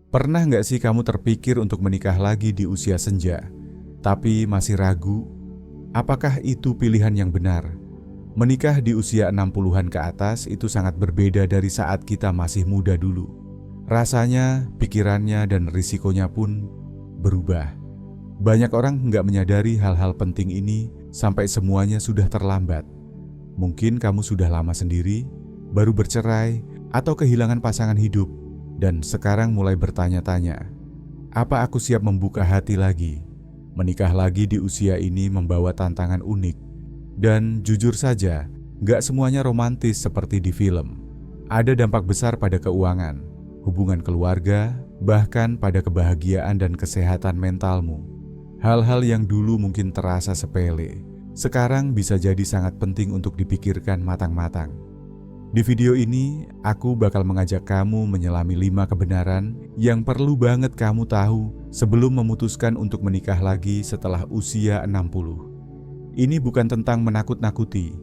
Pernah nggak sih kamu terpikir untuk menikah lagi di usia senja, tapi masih ragu? Apakah itu pilihan yang benar? Menikah di usia 60-an ke atas itu sangat berbeda dari saat kita masih muda dulu. Rasanya, pikirannya, dan risikonya pun berubah. Banyak orang nggak menyadari hal-hal penting ini sampai semuanya sudah terlambat. Mungkin kamu sudah lama sendiri, baru bercerai, atau kehilangan pasangan hidup, dan sekarang mulai bertanya-tanya, apa aku siap membuka hati lagi? Menikah lagi di usia ini membawa tantangan unik. Dan jujur saja, nggak semuanya romantis seperti di film. Ada dampak besar pada keuangan, hubungan keluarga, bahkan pada kebahagiaan dan kesehatan mentalmu. Hal-hal yang dulu mungkin terasa sepele, sekarang bisa jadi sangat penting untuk dipikirkan matang-matang. Di video ini, aku bakal mengajak kamu menyelami 5 kebenaran yang perlu banget kamu tahu sebelum memutuskan untuk menikah lagi setelah usia 60. Ini bukan tentang menakut-nakuti,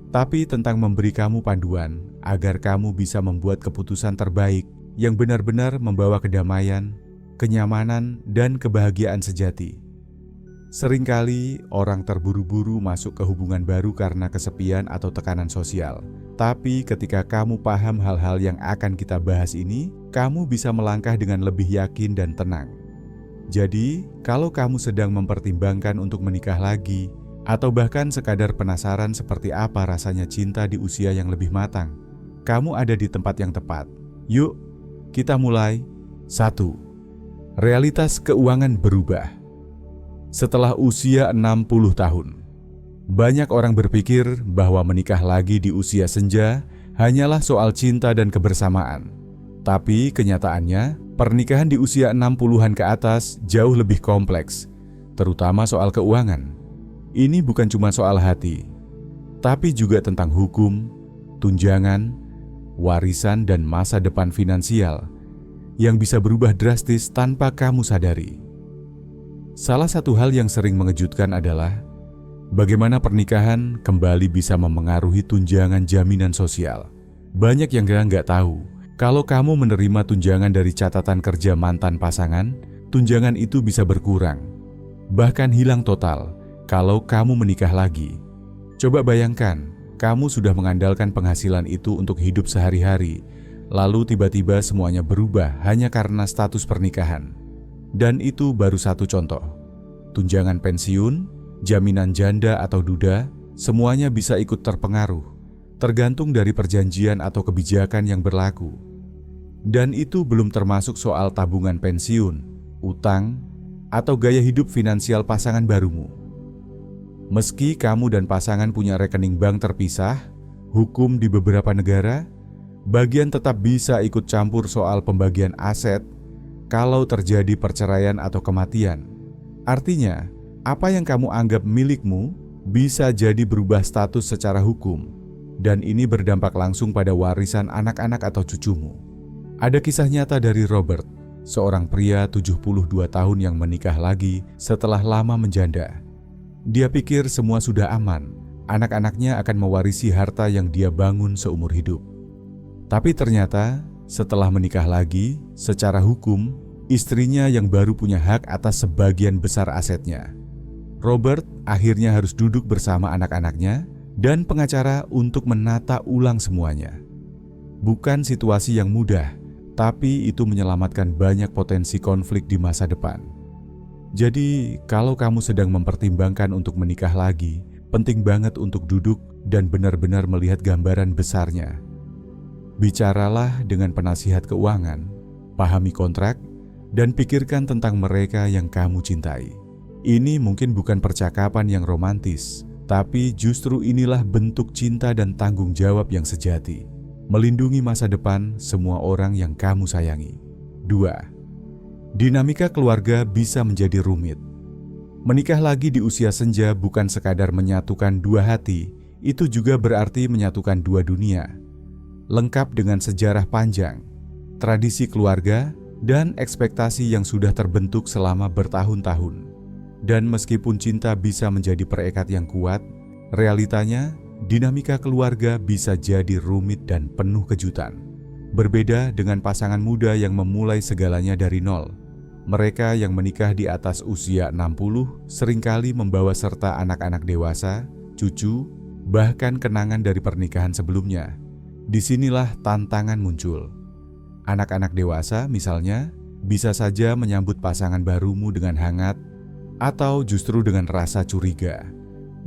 tapi tentang memberi kamu panduan agar kamu bisa membuat keputusan terbaik yang benar-benar membawa kedamaian, kenyamanan, dan kebahagiaan sejati. Seringkali orang terburu-buru masuk ke hubungan baru karena kesepian atau tekanan sosial. Tapi ketika kamu paham hal-hal yang akan kita bahas ini, kamu bisa melangkah dengan lebih yakin dan tenang. Jadi, kalau kamu sedang mempertimbangkan untuk menikah lagi, atau bahkan sekadar penasaran seperti apa rasanya cinta di usia yang lebih matang, kamu ada di tempat yang tepat. Yuk, kita mulai. 1. Realitas keuangan berubah. Setelah usia 60 tahun, banyak orang berpikir bahwa menikah lagi di usia senja hanyalah soal cinta dan kebersamaan. Tapi kenyataannya, pernikahan di usia 60-an ke atas jauh lebih kompleks, terutama soal keuangan. Ini bukan cuma soal hati, tapi juga tentang hukum, tunjangan, warisan, dan masa depan finansial yang bisa berubah drastis tanpa kamu sadari. Salah satu hal yang sering mengejutkan adalah bagaimana pernikahan kembali bisa memengaruhi tunjangan jaminan sosial. Banyak yang nggak tahu, kalau kamu menerima tunjangan dari catatan kerja mantan pasangan, tunjangan itu bisa berkurang, bahkan hilang total kalau kamu menikah lagi. Coba bayangkan, kamu sudah mengandalkan penghasilan itu untuk hidup sehari-hari, lalu tiba-tiba semuanya berubah hanya karena status pernikahan. Dan itu baru satu contoh. Tunjangan pensiun, jaminan janda atau duda, semuanya bisa ikut terpengaruh, tergantung dari perjanjian atau kebijakan yang berlaku. Dan itu belum termasuk soal tabungan pensiun, utang, atau gaya hidup finansial pasangan barumu. Meski kamu dan pasangan punya rekening bank terpisah, hukum di beberapa negara, bagian tetap bisa ikut campur soal pembagian aset kalau terjadi perceraian atau kematian. Artinya, apa yang kamu anggap milikmu bisa jadi berubah status secara hukum, dan ini berdampak langsung pada warisan anak-anak atau cucumu. Ada kisah nyata dari Robert, seorang pria 72 tahun yang menikah lagi setelah lama menjanda. Dia pikir semua sudah aman, anak-anaknya akan mewarisi harta yang dia bangun seumur hidup. Tapi ternyata, setelah menikah lagi, secara hukum, istrinya yang baru punya hak atas sebagian besar asetnya. Robert akhirnya harus duduk bersama anak-anaknya dan pengacara untuk menata ulang semuanya. Bukan situasi yang mudah, tapi itu menyelamatkan banyak potensi konflik di masa depan. Jadi, kalau kamu sedang mempertimbangkan untuk menikah lagi, penting banget untuk duduk dan benar-benar melihat gambaran besarnya. Bicaralah dengan penasihat keuangan, pahami kontrak, dan pikirkan tentang mereka yang kamu cintai. Ini mungkin bukan percakapan yang romantis, tapi justru inilah bentuk cinta dan tanggung jawab yang sejati. Melindungi masa depan semua orang yang kamu sayangi. 2. Dinamika keluarga bisa menjadi rumit. Menikah lagi di usia senja bukan sekadar menyatukan dua hati, itu juga berarti menyatukan dua dunia. Lengkap dengan sejarah panjang, tradisi keluarga, dan ekspektasi yang sudah terbentuk selama bertahun-tahun. Dan meskipun cinta bisa menjadi perekat yang kuat, realitanya dinamika keluarga bisa jadi rumit dan penuh kejutan. Berbeda dengan pasangan muda yang memulai segalanya dari nol, mereka yang menikah di atas usia 60 seringkali membawa serta anak-anak dewasa, cucu, bahkan kenangan dari pernikahan sebelumnya. Disinilah tantangan muncul. Anak-anak dewasa misalnya bisa saja menyambut pasangan barumu dengan hangat atau justru dengan rasa curiga.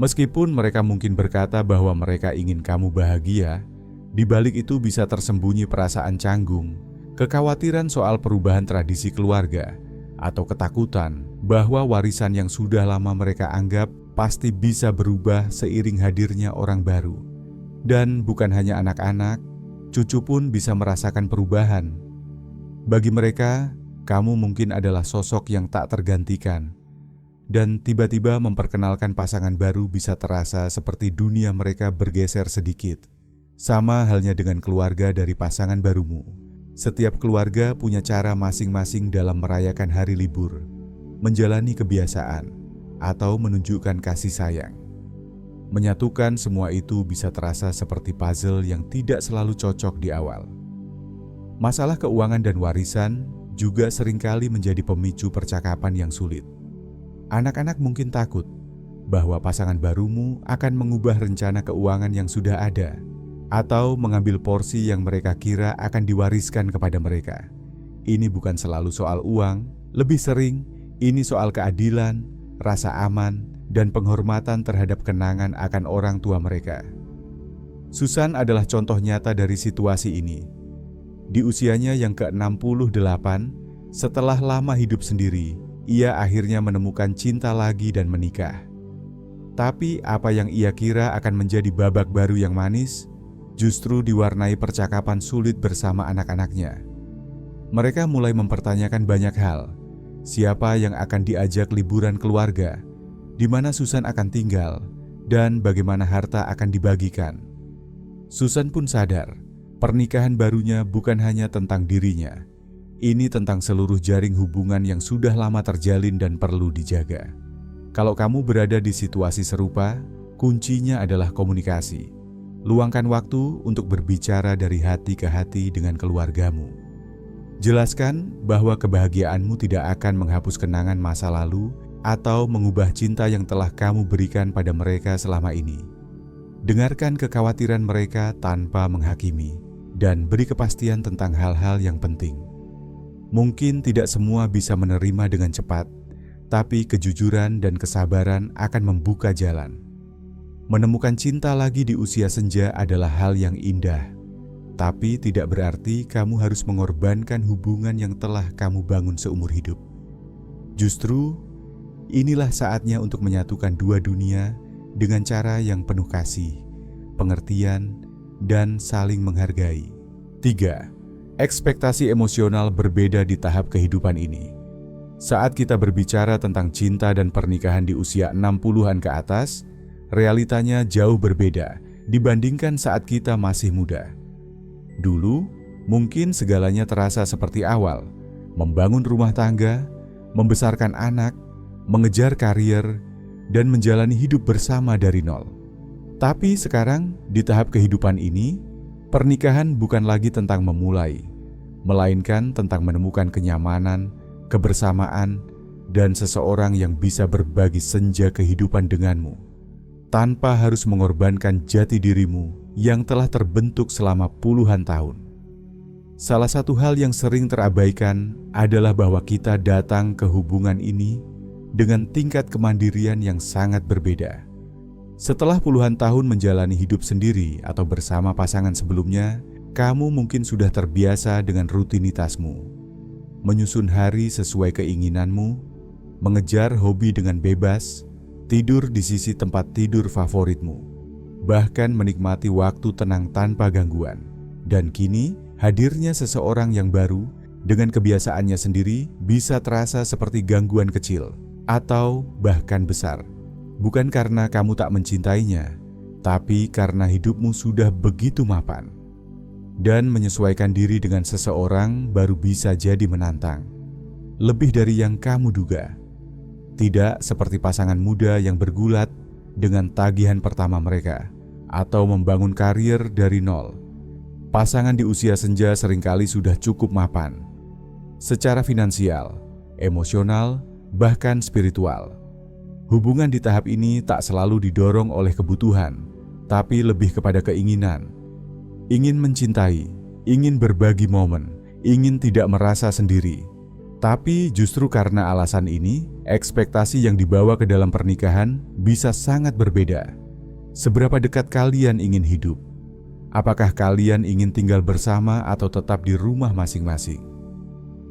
Meskipun mereka mungkin berkata bahwa mereka ingin kamu bahagia, di balik itu bisa tersembunyi perasaan canggung, kekhawatiran soal perubahan tradisi keluarga, atau ketakutan bahwa warisan yang sudah lama mereka anggap pasti bisa berubah seiring hadirnya orang baru. Dan bukan hanya anak-anak, cucu pun bisa merasakan perubahan. Bagi mereka, kamu mungkin adalah sosok yang tak tergantikan. Dan tiba-tiba memperkenalkan pasangan baru bisa terasa seperti dunia mereka bergeser sedikit. Sama halnya dengan keluarga dari pasangan barumu. Setiap keluarga punya cara masing-masing dalam merayakan hari libur, menjalani kebiasaan, atau menunjukkan kasih sayang. Menyatukan semua itu bisa terasa seperti puzzle yang tidak selalu cocok di awal. Masalah keuangan dan warisan juga seringkali menjadi pemicu percakapan yang sulit. Anak-anak mungkin takut bahwa pasangan barumu akan mengubah rencana keuangan yang sudah ada, atau mengambil porsi yang mereka kira akan diwariskan kepada mereka. Ini bukan selalu soal uang, lebih sering ini soal keadilan, rasa aman, dan penghormatan terhadap kenangan akan orang tua mereka. Susan adalah contoh nyata dari situasi ini. Di usianya yang ke-68, setelah lama hidup sendiri, ia akhirnya menemukan cinta lagi dan menikah. Tapi apa yang ia kira akan menjadi babak baru yang manis, justru diwarnai percakapan sulit bersama anak-anaknya. Mereka mulai mempertanyakan banyak hal. Siapa yang akan diajak liburan keluarga, di mana Susan akan tinggal, dan bagaimana harta akan dibagikan. Susan pun sadar, pernikahan barunya bukan hanya tentang dirinya. Ini tentang seluruh jaring hubungan yang sudah lama terjalin dan perlu dijaga. Kalau kamu berada di situasi serupa, kuncinya adalah komunikasi. Luangkan waktu untuk berbicara dari hati ke hati dengan keluargamu. Jelaskan bahwa kebahagiaanmu tidak akan menghapus kenangan masa lalu atau mengubah cinta yang telah kamu berikan pada mereka selama ini. Dengarkan kekhawatiran mereka tanpa menghakimi, dan beri kepastian tentang hal-hal yang penting. Mungkin tidak semua bisa menerima dengan cepat, tapi kejujuran dan kesabaran akan membuka jalan. Menemukan cinta lagi di usia senja adalah hal yang indah, tapi tidak berarti kamu harus mengorbankan hubungan yang telah kamu bangun seumur hidup. Justru, inilah saatnya untuk menyatukan dua dunia dengan cara yang penuh kasih, pengertian, dan saling menghargai. 3. Ekspektasi emosional berbeda di tahap kehidupan ini. Saat kita berbicara tentang cinta dan pernikahan di usia 60-an ke atas, realitanya jauh berbeda dibandingkan saat kita masih muda. Dulu, mungkin segalanya terasa seperti awal, membangun rumah tangga, membesarkan anak, mengejar karir, dan menjalani hidup bersama dari nol. Tapi sekarang, di tahap kehidupan ini, pernikahan bukan lagi tentang memulai, melainkan tentang menemukan kenyamanan, kebersamaan, dan seseorang yang bisa berbagi senja kehidupan denganmu, tanpa harus mengorbankan jati dirimu yang telah terbentuk selama puluhan tahun. Salah satu hal yang sering terabaikan adalah bahwa kita datang ke hubungan ini dengan tingkat kemandirian yang sangat berbeda. Setelah puluhan tahun menjalani hidup sendiri atau bersama pasangan sebelumnya, kamu mungkin sudah terbiasa dengan rutinitasmu, menyusun hari sesuai keinginanmu, mengejar hobi dengan bebas, tidur di sisi tempat tidur favoritmu, bahkan menikmati waktu tenang tanpa gangguan. Dan kini, hadirnya seseorang yang baru dengan kebiasaannya sendiri bisa terasa seperti gangguan kecil atau bahkan besar. Bukan karena kamu tak mencintainya, tapi karena hidupmu sudah begitu mapan. Dan menyesuaikan diri dengan seseorang baru bisa jadi menantang, lebih dari yang kamu duga. Tidak seperti pasangan muda yang bergulat dengan tagihan pertama mereka, atau membangun karir dari nol. Pasangan di usia senja seringkali sudah cukup mapan, secara finansial, emosional, bahkan spiritual. Hubungan di tahap ini tak selalu didorong oleh kebutuhan, tapi lebih kepada keinginan. Ingin mencintai, ingin berbagi momen, ingin tidak merasa sendiri. Tapi justru karena alasan ini, ekspektasi yang dibawa ke dalam pernikahan bisa sangat berbeda. Seberapa dekat kalian ingin hidup? Apakah kalian ingin tinggal bersama atau tetap di rumah masing-masing?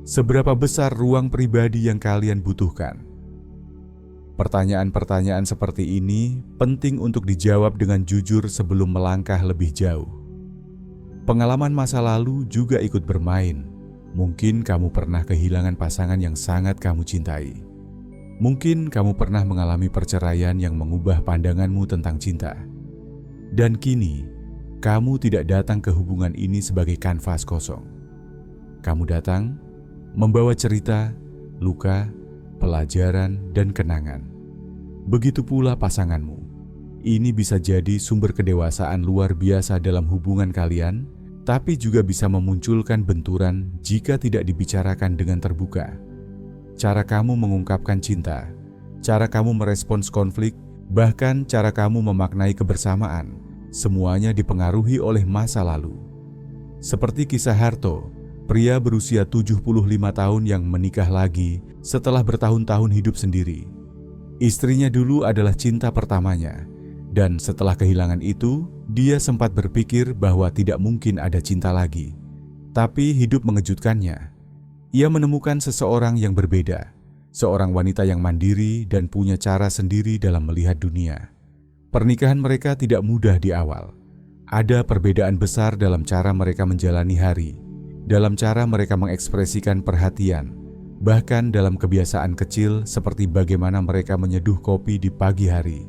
Seberapa besar ruang pribadi yang kalian butuhkan? Pertanyaan-pertanyaan seperti ini penting untuk dijawab dengan jujur sebelum melangkah lebih jauh. Pengalaman masa lalu juga ikut bermain. Mungkin kamu pernah kehilangan pasangan yang sangat kamu cintai. Mungkin kamu pernah mengalami perceraian yang mengubah pandanganmu tentang cinta. Dan kini, kamu tidak datang ke hubungan ini sebagai kanvas kosong. Kamu datang membawa cerita, luka, pelajaran, dan kenangan. Begitu pula pasanganmu. Ini bisa jadi sumber kedewasaan luar biasa dalam hubungan kalian, tapi juga bisa memunculkan benturan jika tidak dibicarakan dengan terbuka. Cara kamu mengungkapkan cinta, cara kamu merespons konflik, bahkan cara kamu memaknai kebersamaan, semuanya dipengaruhi oleh masa lalu. Seperti kisah Harto, pria berusia 75 tahun yang menikah lagi setelah bertahun-tahun hidup sendiri. Istrinya dulu adalah cinta pertamanya, dan setelah kehilangan itu, dia sempat berpikir bahwa tidak mungkin ada cinta lagi. Tapi hidup mengejutkannya. Ia menemukan seseorang yang berbeda, seorang wanita yang mandiri dan punya cara sendiri dalam melihat dunia. Pernikahan mereka tidak mudah di awal. Ada perbedaan besar dalam cara mereka menjalani hari, dalam cara mereka mengekspresikan perhatian, bahkan dalam kebiasaan kecil seperti bagaimana mereka menyeduh kopi di pagi hari.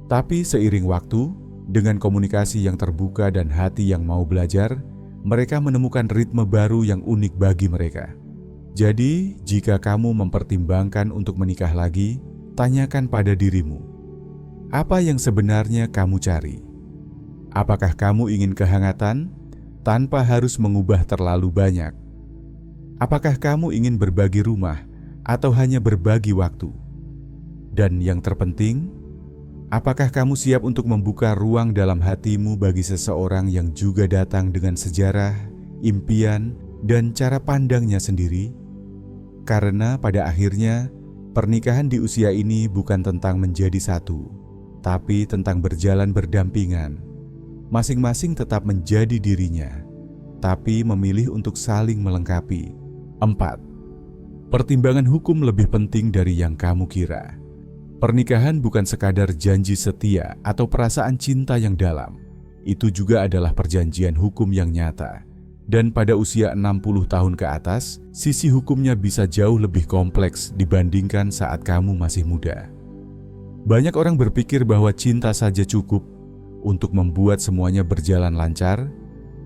Tapi seiring waktu, dengan komunikasi yang terbuka dan hati yang mau belajar, mereka menemukan ritme baru yang unik bagi mereka. Jadi, jika kamu mempertimbangkan untuk menikah lagi, tanyakan pada dirimu, apa yang sebenarnya kamu cari? Apakah kamu ingin kehangatan tanpa harus mengubah terlalu banyak? Apakah kamu ingin berbagi rumah atau hanya berbagi waktu? Dan yang terpenting, apakah kamu siap untuk membuka ruang dalam hatimu bagi seseorang yang juga datang dengan sejarah, impian, dan cara pandangnya sendiri? Karena pada akhirnya, pernikahan di usia ini bukan tentang menjadi satu, tapi tentang berjalan berdampingan. Masing-masing tetap menjadi dirinya, tapi memilih untuk saling melengkapi. 4. Pertimbangan hukum lebih penting dari yang kamu kira. Pernikahan bukan sekadar janji setia atau perasaan cinta yang dalam. Itu juga adalah perjanjian hukum yang nyata. Dan pada usia 60 tahun ke atas, sisi hukumnya bisa jauh lebih kompleks dibandingkan saat kamu masih muda. Banyak orang berpikir bahwa cinta saja cukup untuk membuat semuanya berjalan lancar,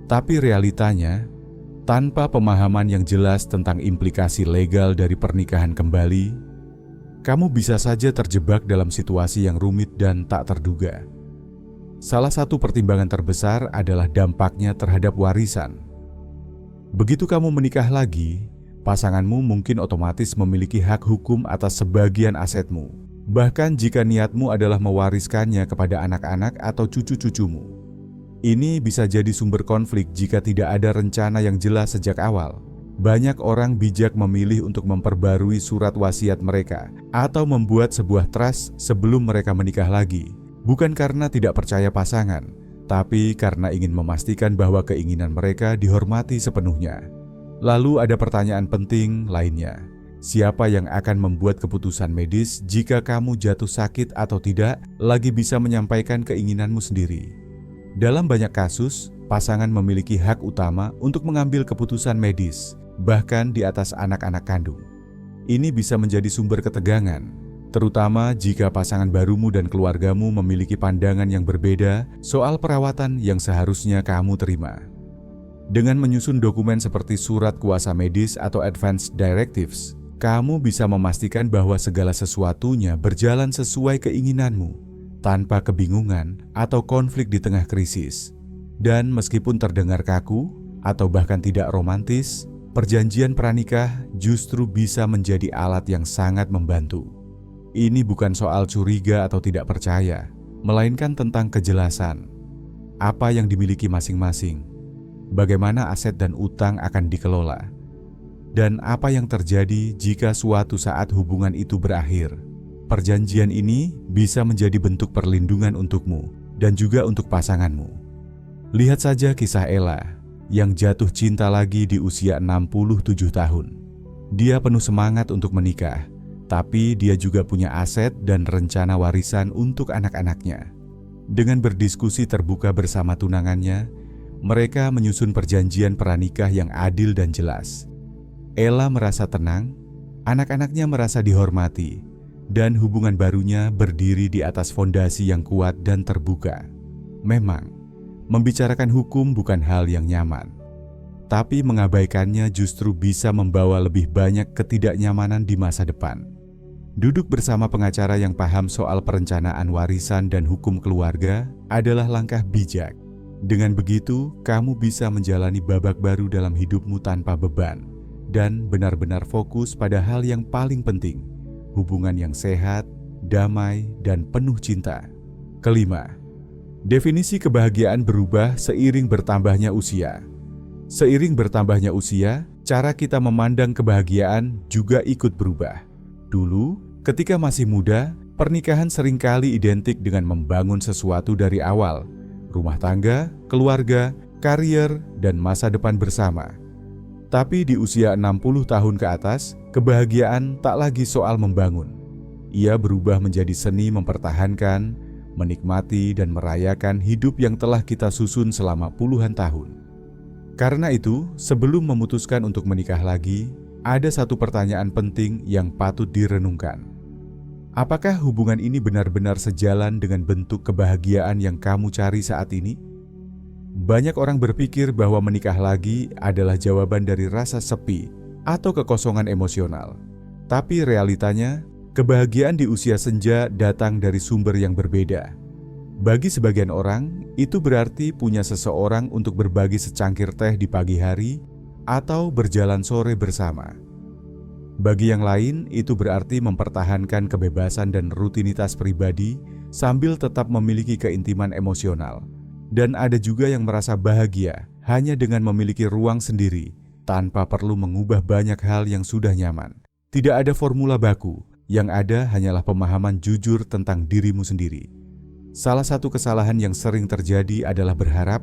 tapi realitanya, tanpa pemahaman yang jelas tentang implikasi legal dari pernikahan kembali, kamu bisa saja terjebak dalam situasi yang rumit dan tak terduga. Salah satu pertimbangan terbesar adalah dampaknya terhadap warisan. Begitu kamu menikah lagi, pasanganmu mungkin otomatis memiliki hak hukum atas sebagian asetmu. Bahkan jika niatmu adalah mewariskannya kepada anak-anak atau cucu-cucumu. Ini bisa jadi sumber konflik jika tidak ada rencana yang jelas sejak awal. Banyak orang bijak memilih untuk memperbarui surat wasiat mereka atau membuat sebuah trust sebelum mereka menikah lagi. Bukan karena tidak percaya pasangan, tapi karena ingin memastikan bahwa keinginan mereka dihormati sepenuhnya. Lalu ada pertanyaan penting lainnya. Siapa yang akan membuat keputusan medis jika kamu jatuh sakit atau tidak lagi bisa menyampaikan keinginanmu sendiri? Dalam banyak kasus, pasangan memiliki hak utama untuk mengambil keputusan medis, bahkan di atas anak-anak kandung. Ini bisa menjadi sumber ketegangan, terutama jika pasangan barumu dan keluargamu memiliki pandangan yang berbeda soal perawatan yang seharusnya kamu terima. Dengan menyusun dokumen seperti surat kuasa medis atau advance directives, kamu bisa memastikan bahwa segala sesuatunya berjalan sesuai keinginanmu, tanpa kebingungan atau konflik di tengah krisis. Dan meskipun terdengar kaku atau bahkan tidak romantis, perjanjian pranikah justru bisa menjadi alat yang sangat membantu. Ini bukan soal curiga atau tidak percaya, melainkan tentang kejelasan. Apa yang dimiliki masing-masing, bagaimana aset dan utang akan dikelola, dan apa yang terjadi jika suatu saat hubungan itu berakhir. Perjanjian ini bisa menjadi bentuk perlindungan untukmu dan juga untuk pasanganmu. Lihat saja kisah Ella yang jatuh cinta lagi di usia 67 tahun. Dia penuh semangat untuk menikah, tapi dia juga punya aset dan rencana warisan untuk anak-anaknya. Dengan berdiskusi terbuka bersama tunangannya, mereka menyusun perjanjian pranikah yang adil dan jelas. Ella merasa tenang, anak-anaknya merasa dihormati, dan hubungan barunya berdiri di atas fondasi yang kuat dan terbuka. Memang, membicarakan hukum bukan hal yang nyaman, tapi mengabaikannya justru bisa membawa lebih banyak ketidaknyamanan di masa depan. Duduk bersama pengacara yang paham soal perencanaan warisan dan hukum keluarga adalah langkah bijak. Dengan begitu, kamu bisa menjalani babak baru dalam hidupmu tanpa beban dan benar-benar fokus pada hal yang paling penting, hubungan yang sehat, damai, dan penuh cinta. Kelima, definisi kebahagiaan berubah seiring bertambahnya usia. Seiring bertambahnya usia, cara kita memandang kebahagiaan juga ikut berubah. Dulu, ketika masih muda, pernikahan seringkali identik dengan membangun sesuatu dari awal. Rumah tangga, keluarga, karier, dan masa depan bersama. Tapi di usia 60 tahun ke atas, kebahagiaan tak lagi soal membangun. Ia berubah menjadi seni mempertahankan, menikmati dan merayakan hidup yang telah kita susun selama puluhan tahun. Karena itu, sebelum memutuskan untuk menikah lagi, ada satu pertanyaan penting yang patut direnungkan. Apakah hubungan ini benar-benar sejalan dengan bentuk kebahagiaan yang kamu cari saat ini? Banyak orang berpikir bahwa menikah lagi adalah jawaban dari rasa sepi atau kekosongan emosional. Tapi realitanya, kebahagiaan di usia senja datang dari sumber yang berbeda. Bagi sebagian orang, itu berarti punya seseorang untuk berbagi secangkir teh di pagi hari atau berjalan sore bersama. Bagi yang lain, itu berarti mempertahankan kebebasan dan rutinitas pribadi sambil tetap memiliki keintiman emosional. Dan ada juga yang merasa bahagia hanya dengan memiliki ruang sendiri tanpa perlu mengubah banyak hal yang sudah nyaman. Tidak ada formula baku, yang ada hanyalah pemahaman jujur tentang dirimu sendiri. Salah satu kesalahan yang sering terjadi adalah berharap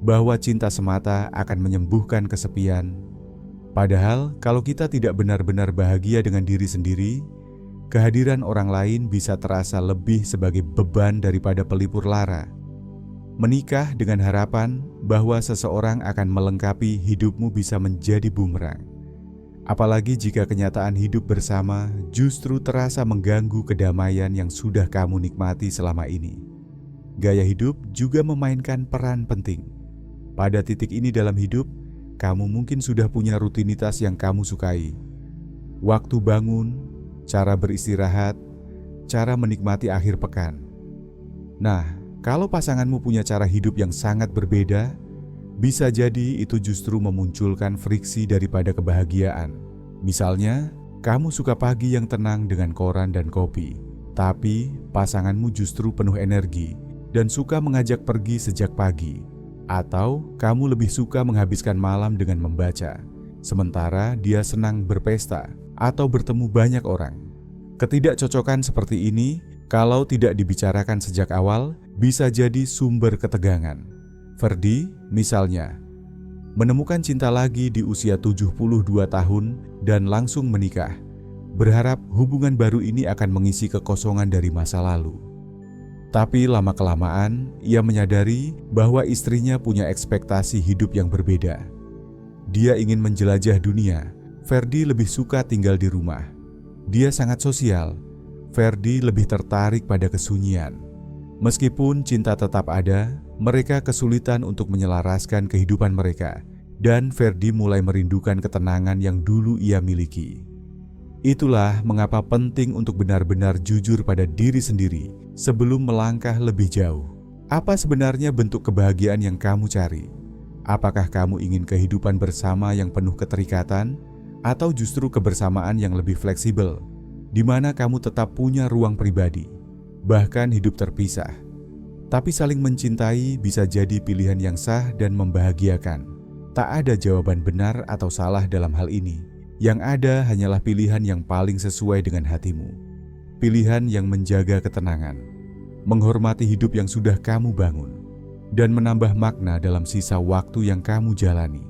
bahwa cinta semata akan menyembuhkan kesepian. Padahal, kalau kita tidak benar-benar bahagia dengan diri sendiri, kehadiran orang lain bisa terasa lebih sebagai beban daripada pelipur lara. Menikah dengan harapan bahwa seseorang akan melengkapi hidupmu bisa menjadi bumerang. Apalagi jika kenyataan hidup bersama justru terasa mengganggu kedamaian yang sudah kamu nikmati selama ini. Gaya hidup juga memainkan peran penting. Pada titik ini dalam hidup, kamu mungkin sudah punya rutinitas yang kamu sukai. Waktu bangun, cara beristirahat, cara menikmati akhir pekan. Nah, kalau pasanganmu punya cara hidup yang sangat berbeda, bisa jadi itu justru memunculkan friksi daripada kebahagiaan. Misalnya, kamu suka pagi yang tenang dengan koran dan kopi, tapi pasanganmu justru penuh energi dan suka mengajak pergi sejak pagi. Atau kamu lebih suka menghabiskan malam dengan membaca, sementara dia senang berpesta atau bertemu banyak orang. Ketidakcocokan seperti ini, kalau tidak dibicarakan sejak awal, bisa jadi sumber ketegangan. Ferdi, misalnya, menemukan cinta lagi di usia 72 tahun dan langsung menikah, berharap hubungan baru ini akan mengisi kekosongan dari masa lalu. Tapi lama-kelamaan, ia menyadari bahwa istrinya punya ekspektasi hidup yang berbeda. Dia ingin menjelajah dunia, Ferdi lebih suka tinggal di rumah. Dia sangat sosial, Ferdi lebih tertarik pada kesunyian. Meskipun cinta tetap ada, mereka kesulitan untuk menyelaraskan kehidupan mereka, dan Ferdi mulai merindukan ketenangan yang dulu ia miliki. Itulah mengapa penting untuk benar-benar jujur pada diri sendiri sebelum melangkah lebih jauh. Apa sebenarnya bentuk kebahagiaan yang kamu cari? Apakah kamu ingin kehidupan bersama yang penuh keterikatan, atau justru kebersamaan yang lebih fleksibel, di mana kamu tetap punya ruang pribadi, bahkan hidup terpisah? Tapi saling mencintai bisa jadi pilihan yang sah dan membahagiakan. Tak ada jawaban benar atau salah dalam hal ini. Yang ada hanyalah pilihan yang paling sesuai dengan hatimu. Pilihan yang menjaga ketenangan, menghormati hidup yang sudah kamu bangun, dan menambah makna dalam sisa waktu yang kamu jalani.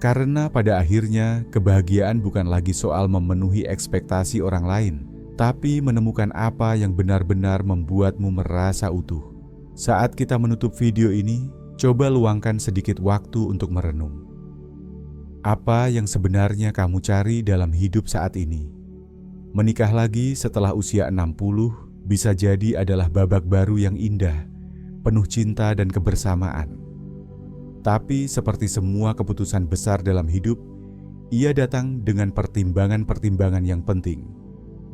Karena pada akhirnya, kebahagiaan bukan lagi soal memenuhi ekspektasi orang lain, tapi menemukan apa yang benar-benar membuatmu merasa utuh. Saat kita menutup video ini, coba luangkan sedikit waktu untuk merenung. Apa yang sebenarnya kamu cari dalam hidup saat ini? Menikah lagi setelah usia 60 bisa jadi adalah babak baru yang indah, penuh cinta dan kebersamaan. Tapi seperti semua keputusan besar dalam hidup, ia datang dengan pertimbangan-pertimbangan yang penting,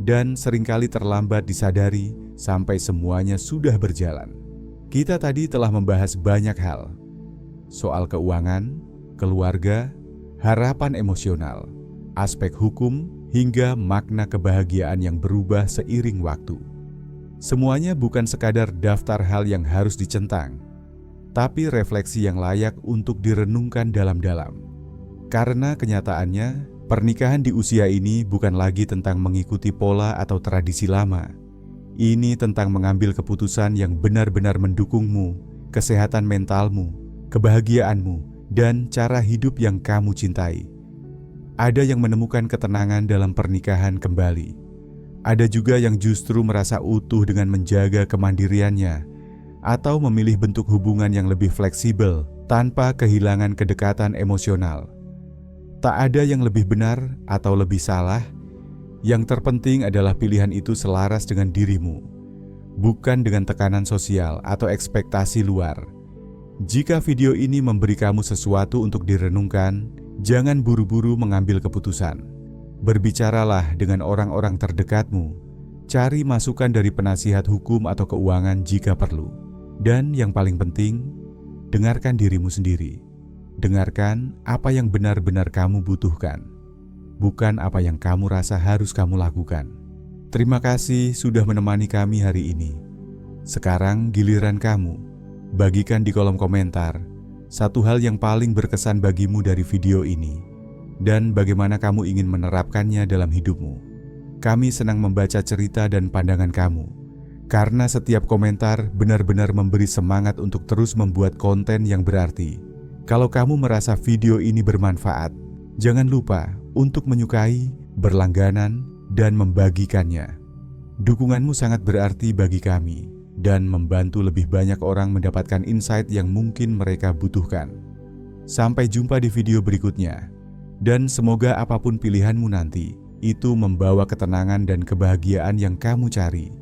dan seringkali terlambat disadari sampai semuanya sudah berjalan. Kita tadi telah membahas banyak hal, soal keuangan, keluarga, harapan emosional, aspek hukum, hingga makna kebahagiaan yang berubah seiring waktu. Semuanya bukan sekadar daftar hal yang harus dicentang, tapi refleksi yang layak untuk direnungkan dalam-dalam. Karena kenyataannya, pernikahan di usia ini bukan lagi tentang mengikuti pola atau tradisi lama. Ini tentang mengambil keputusan yang benar-benar mendukungmu, kesehatan mentalmu, kebahagiaanmu, dan cara hidup yang kamu cintai. Ada yang menemukan ketenangan dalam pernikahan kembali. Ada juga yang justru merasa utuh dengan menjaga kemandiriannya atau memilih bentuk hubungan yang lebih fleksibel tanpa kehilangan kedekatan emosional. Tak ada yang lebih benar atau lebih salah. Yang terpenting adalah pilihan itu selaras dengan dirimu, bukan dengan tekanan sosial atau ekspektasi luar. Jika video ini memberi kamu sesuatu untuk direnungkan, jangan buru-buru mengambil keputusan. Berbicaralah dengan orang-orang terdekatmu, cari masukan dari penasihat hukum atau keuangan jika perlu. Dan yang paling penting, dengarkan dirimu sendiri. Dengarkan apa yang benar-benar kamu butuhkan, bukan apa yang kamu rasa harus kamu lakukan. Terima kasih sudah menemani kami hari ini. Sekarang giliran kamu. Bagikan di kolom komentar satu hal yang paling berkesan bagimu dari video ini, dan bagaimana kamu ingin menerapkannya dalam hidupmu. Kami senang membaca cerita dan pandangan kamu, karena setiap komentar benar-benar memberi semangat untuk terus membuat konten yang berarti. Kalau kamu merasa video ini bermanfaat, jangan lupa untuk menyukai, berlangganan, dan membagikannya. Dukunganmu sangat berarti bagi kami, dan membantu lebih banyak orang mendapatkan insight yang mungkin mereka butuhkan. Sampai jumpa di video berikutnya. Dan semoga apapun pilihanmu nanti, itu membawa ketenangan dan kebahagiaan yang kamu cari.